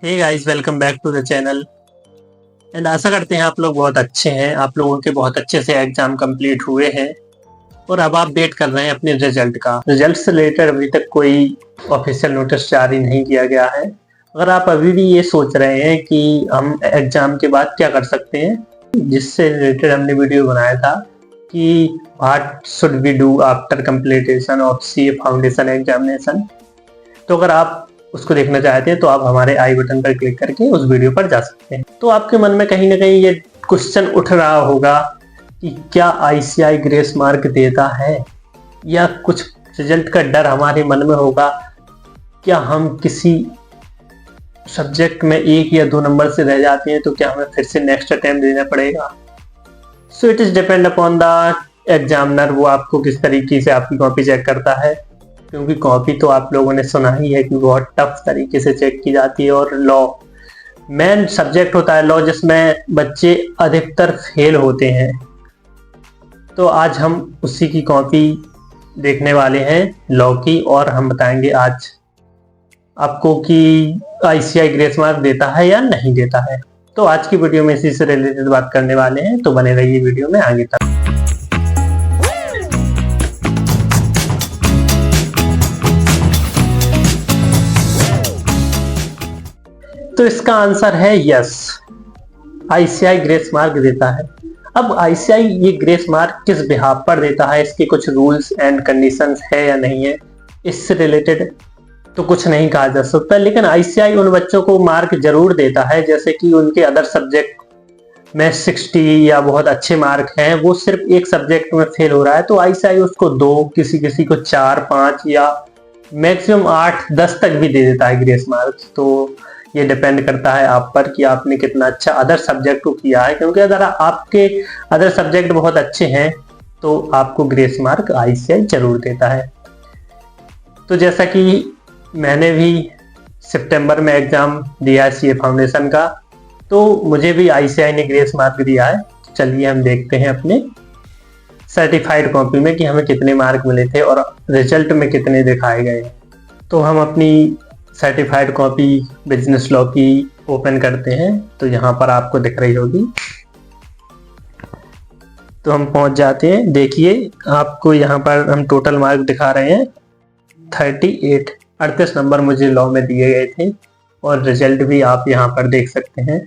Hey guys, welcome back to the channel. And आशा करते हैं आप लोग बहुत अच्छे हैं। आप लोगों के बहुत अच्छे से एग्जाम कंप्लीट हुए हैं और अब आप वेट कर रहे हैं अपने रिजल्ट का। रिजल्ट से रिलेटेड अभी तक कोई ऑफिशियल नोटिस जारी नहीं किया गया है। अगर आप अभी भी ये सोच रहे हैं कि हम एग्जाम के बाद क्या कर सकते हैं, जिससे रिलेटेड हमने वीडियो बनाया था कि what should we do after completion of CA foundation examination. तो अगर आप उसको देखना चाहते हैं तो आप हमारे आई बटन पर क्लिक करके उस वीडियो पर जा सकते हैं। तो आपके मन में कहीं ना कहीं ये क्वेश्चन उठ रहा होगा कि क्या आईसीआई ग्रेस मार्क देता है, या कुछ रिजल्ट का डर हमारे मन में होगा, क्या हम किसी सब्जेक्ट में 1 या 2 नंबर से रह जाते हैं तो क्या हमें फिर से नेक्स्ट अटेम्प्ट देना पड़ेगा। So it is depend upon the examiner, वो आपको किस तरीके से आपकी कॉपी चेक करता है, क्योंकि कॉपी तो आप लोगों ने सुना ही है कि बहुत टफ तरीके से चेक की जाती है। और लॉ मेन सब्जेक्ट होता है, लॉ, जिसमें बच्चे अधिकतर फेल होते हैं। तो आज हम उसी की कॉपी देखने वाले हैं, लॉ की, और हम बताएंगे आज आपको कि आईसीआई ग्रेस मार्क देता है या नहीं देता है। तो आज की वीडियो में इसी से रिलेटेड बात करने वाले हैं, तो बने रहिए वीडियो में आगे तक। तो इसका आंसर है यस, आईसीआई ग्रेस मार्क देता है। अब आईसीआई ये ग्रेस मार्क किस बिहाफ पर देता है, इसके कुछ रूल्स एंड कंडीशंस है या नहीं है, इससे रिलेटेड तो कुछ नहीं कहा जा सकता। लेकिन आईसीआई उन बच्चों को मार्क जरूर देता है जैसे कि उनके अदर सब्जेक्ट में 60 या बहुत अच्छे मार्क हैं, वो सिर्फ एक सब्जेक्ट में फेल हो रहा है तो आईसीआई उसको 2, किसी किसी को 4, 5 या मैक्सिमम 8, 10 तक भी दे देता है ग्रेस मार्क। तो ये डिपेंड करता है आप पर कि आपने कितना अच्छा अदर सब्जेक्ट को किया है, क्योंकि अगर आपके अदर सब्जेक्ट बहुत अच्छे हैं तो आपको ग्रेस मार्क आईसीआई जरूर देता है। तो जैसा कि मैंने भी सितंबर में एग्जाम दिया है सीए फाउंडेशन का, तो मुझे भी आईसीआई ने ग्रेस मार्क दिया है। चलिए हम देखते हैं अपने सर्टिफाइड कॉपी में कि हमें कितने मार्क मिले थे और रिजल्ट में कितने दिखाए गए। तो हम अपनी सर्टिफाइड कॉपी बिजनेस लॉ की ओपन करते हैं, तो यहाँ पर आपको दिख रही होगी। तो हम पहुंच जाते हैं। देखिए आपको यहाँ पर हम टोटल मार्क दिखा रहे हैं 38 नंबर मुझे लॉ में दिए गए थे, और रिजल्ट भी आप यहाँ पर देख सकते हैं।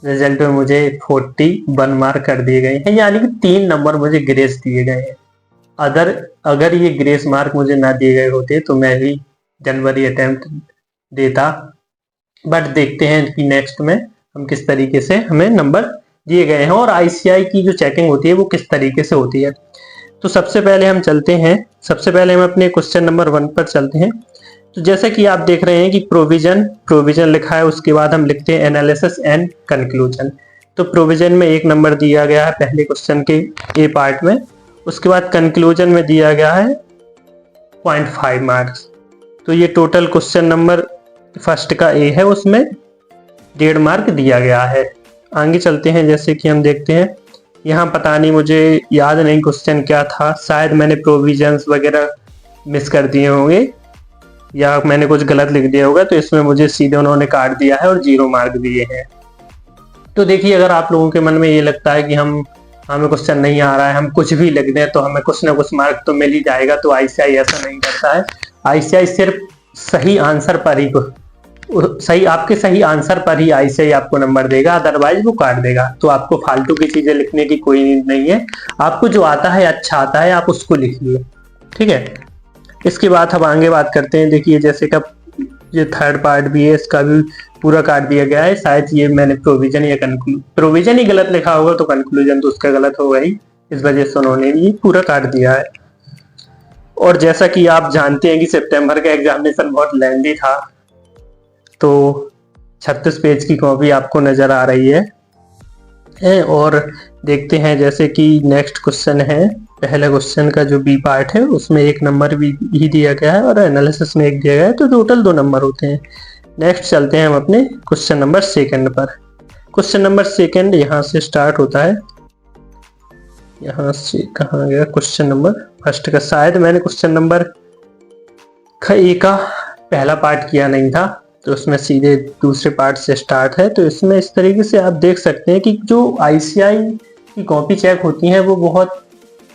रिजल्ट में मुझे 41 मार्क कर दिए गए हैं, यानी कि 3 नंबर मुझे ग्रेस दिए गए हैं। अगर ये ग्रेस मार्क मुझे ना दिए गए होते तो मैं भी जनवरी अटेम्प्ट देता। बट देखते हैं कि नेक्स्ट में हम किस तरीके से हमें नंबर दिए गए हैं और आईसीआई की जो चेकिंग होती है वो किस तरीके से होती है। तो सबसे पहले हम चलते हैं, सबसे पहले हम अपने क्वेश्चन नंबर 1 पर चलते हैं। तो जैसा कि आप देख रहे हैं कि प्रोविजन लिखा है, उसके बाद हम लिखते हैं एनालिसिस एंड कंक्लूजन। तो प्रोविजन में 1 नंबर दिया गया है पहले क्वेश्चन के ए पार्ट में, उसके बाद कंक्लूजन में दिया गया है 0.5 मार्क्स। तो ये टोटल क्वेश्चन नंबर फर्स्ट का ए है, उसमें 1.5 मार्क दिया गया है। आगे चलते हैं, जैसे कि हम देखते हैं यहाँ, पता नहीं मुझे याद नहीं क्वेश्चन क्या था, शायद मैंने प्रोविजंस वगैरह मिस कर दिए होंगे या मैंने कुछ गलत लिख दिया होगा, तो इसमें मुझे सीधे उन्होंने काट दिया है और 0 मार्क दिए हैं। तो देखिए, अगर आप लोगों के मन में ये लगता है कि हमें क्वेश्चन नहीं आ रहा है, हम कुछ भी लिख दें तो हमें कुछ ना कुछ मार्क तो मिल ही जाएगा, तो आईसीआई ऐसा नहीं करता है। आईसीआई सिर्फ सही आंसर पर ही आपके सही आंसर पर ही आईसीआई आपको नंबर देगा, अदरवाइज वो काट देगा। तो आपको फालतू की चीजें लिखने की कोई नीड नहीं है, आपको जो आता है अच्छा आता है आप उसको लिखिए, ठीक है। इसके बाद हम आगे बात करते हैं। देखिए जैसे कि ये थर्ड पार्ट भी है, इसका भी पूरा काट दिया गया है। शायद ये मैंने प्रोविजन ही गलत लिखा होगा, तो कंक्लूजन तो उसका गलत होगा ही, इस वजह से उन्होंने ये पूरा काट दिया है। और जैसा कि आप जानते हैं कि सितंबर का एग्जामिनेशन बहुत लेंथी था, तो 36 पेज की कॉपी आपको नजर आ रही है। और देखते हैं, जैसे कि नेक्स्ट क्वेश्चन है, पहले क्वेश्चन का जो बी पार्ट है उसमें 1 नंबर भी ही दिया गया है और एनालिसिस में 1 दिया गया है, तो टोटल 2 नंबर होते हैं। नेक्स्ट चलते हैं हम अपने क्वेश्चन नंबर 2 पर। क्वेश्चन नंबर 2 यहाँ से स्टार्ट होता है, यहाँ से कहाँ गया क्वेश्चन नंबर फर्स्ट का, शायद मैंने क्वेश्चन नंबर ए का पहला पार्ट किया नहीं था, तो उसमें सीधे दूसरे पार्ट से स्टार्ट है। तो इसमें इस तरीके से आप देख सकते हैं कि जो ICI की कॉपी चेक होती हैं वो बहुत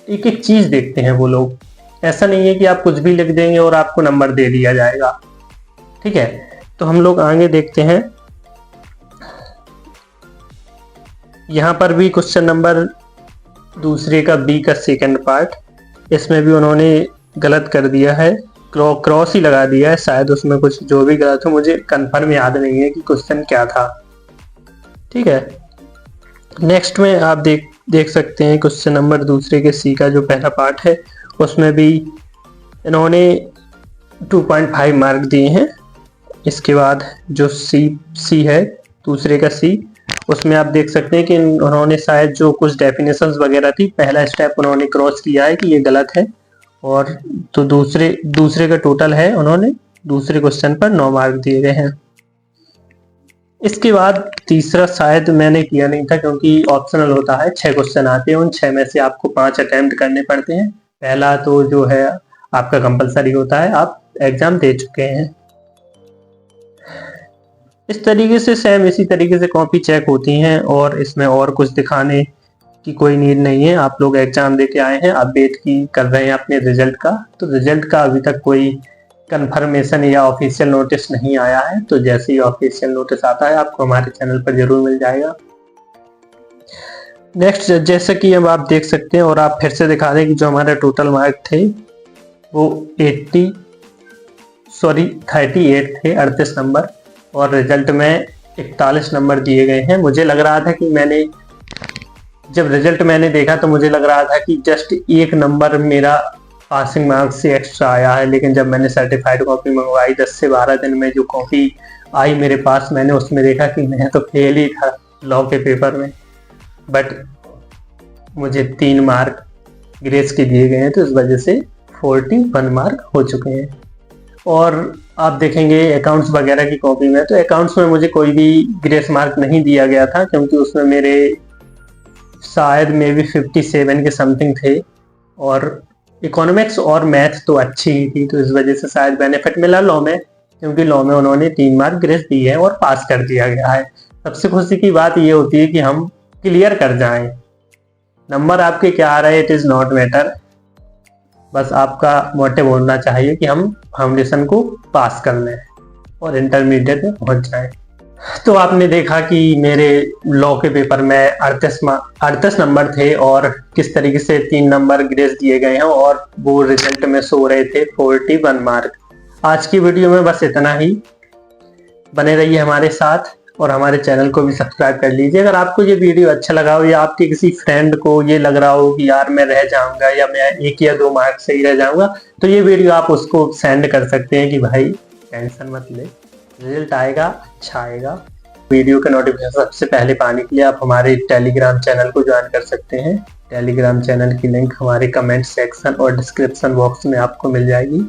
एक एक चीज देखते हैं वो लोग। ऐसा नहीं है कि आप कुछ भी लिख देंगे और आपको नंबर दे दिया जाएगा। ठीक है, तो हम लोग आगे देखते हैं। यहाँ पर भी क्वेश्चन नंबर दूसरे का बी का सेकंड पार्ट, इसमें भी उन्होंने गलत कर दिया है, क्रॉस ही लगा दिया है। शायद उसमें कुछ जो भी गलत हो, मुझे कंफर्म याद नहीं है कि क्वेश्चन क्या था। ठीक है, नेक्स्ट में आप देख सकते हैं क्वेश्चन नंबर दूसरे के सी का जो पहला पार्ट है, उसमें भी इन्होंने 2.5 मार्क दिए हैं। इसके बाद जो सी है दूसरे का सी, उसमें आप देख सकते हैं कि उन्होंने शायद जो कुछ डेफिनेशंस वगैरह थी, पहला स्टेप उन्होंने क्रॉस किया है कि ये गलत है। और तो दूसरे का टोटल है, उन्होंने दूसरे क्वेश्चन पर 9 मार्क दिए गए हैं। इसके बाद तीसरा शायद मैंने किया नहीं था क्योंकि ऑप्शनल होता है, 6 क्वेश्चन आते हैं, उन 6 में से आपको 5 अटेम्प्ट करने पड़ते हैं। पहला तो जो है आपका कंपलसरी होता है, आप एग्जाम दे चुके हैं। इस तरीके से सेम इसी तरीके से कॉपी चेक होती हैं और इसमें और कुछ दिखाने की कोई नीड नहीं है। आप लोग एग्जाम दे के आए हैं, आप वेट की कर रहे हैं अपने रिजल्ट का। तो रिजल्ट का अभी तक कोई कंफर्मेशन या ऑफिशियल नोटिस नहीं आया है। तो जैसे ही ऑफिशियल नोटिस आता है आपको हमारे चैनल पर जरूर मिल जाएगा। नेक्स्ट, जैसे कि अब आप देख सकते हैं और आप फिर से दिखा दें कि जो हमारे टोटल मार्क थे वो 38 थे, 38 नंबर, और रिजल्ट में 41 नंबर दिए गए हैं। मुझे लग रहा था कि जब रिजल्ट मैंने देखा तो मुझे लग रहा था कि जस्ट 1 नंबर मेरा पासिंग मार्क्स से एक्स्ट्रा आया है, लेकिन जब मैंने सर्टिफाइड कॉपी मंगवाई 10 से 12 दिन में जो कॉपी आई मेरे पास, मैंने उसमें देखा कि मैं तो फेल ही था लॉ के पेपर में। बट मुझे 3 मार्क ग्रेस के दिए गए हैं, तो इस वजह से 41 मार्क हो चुके हैं। और आप देखेंगे अकाउंट्स वगैरह की कॉपी में, तो अकाउंट्स में मुझे कोई भी ग्रेस मार्क नहीं दिया गया था क्योंकि उसमें मेरे शायद मे भी 57 के समथिंग थे, और इकोनॉमिक्स और मैथ तो अच्छी ही थी, तो इस वजह से शायद बेनिफिट मिला लॉ में, क्योंकि लॉ में उन्होंने 3 मार्क ग्रेस दिए हैं और पास कर दिया गया है। सबसे खुशी की बात ये होती है कि हम क्लियर कर जाएं। नंबर आपके क्या आ रहे हैं, इट इज नॉट मैटर, बस आपका मोटिव होना चाहिए कि हम फाउंडेशन को पास कर लें और इंटरमीडिएट में पहुंच जाएं। तो आपने देखा कि मेरे लॉ के पेपर में 38 नंबर थे और किस तरीके से 3 नंबर ग्रेस दिए गए हैं, और वो रिजल्ट में सो रहे थे 41 मार्क। आज की वीडियो में बस इतना ही। बने रहिए हमारे साथ और हमारे चैनल को भी सब्सक्राइब कर लीजिए। अगर आपको ये वीडियो अच्छा लगा हो या आपके किसी फ्रेंड को ये लग रहा हो कि यार मैं रह जाऊंगा या मैं 1 या 2 मार्क से ही रह जाऊंगा, तो ये वीडियो आप उसको सेंड कर सकते हैं कि भाई टेंशन मत ले, रिजल्ट आएगा, अच्छा आएगा। वीडियो के नोटिफिकेशन सबसे पहले पाने के लिए आप हमारे टेलीग्राम चैनल को ज्वाइन कर सकते हैं। टेलीग्राम चैनल की लिंक हमारे कमेंट सेक्शन और डिस्क्रिप्शन बॉक्स में आपको मिल जाएगी।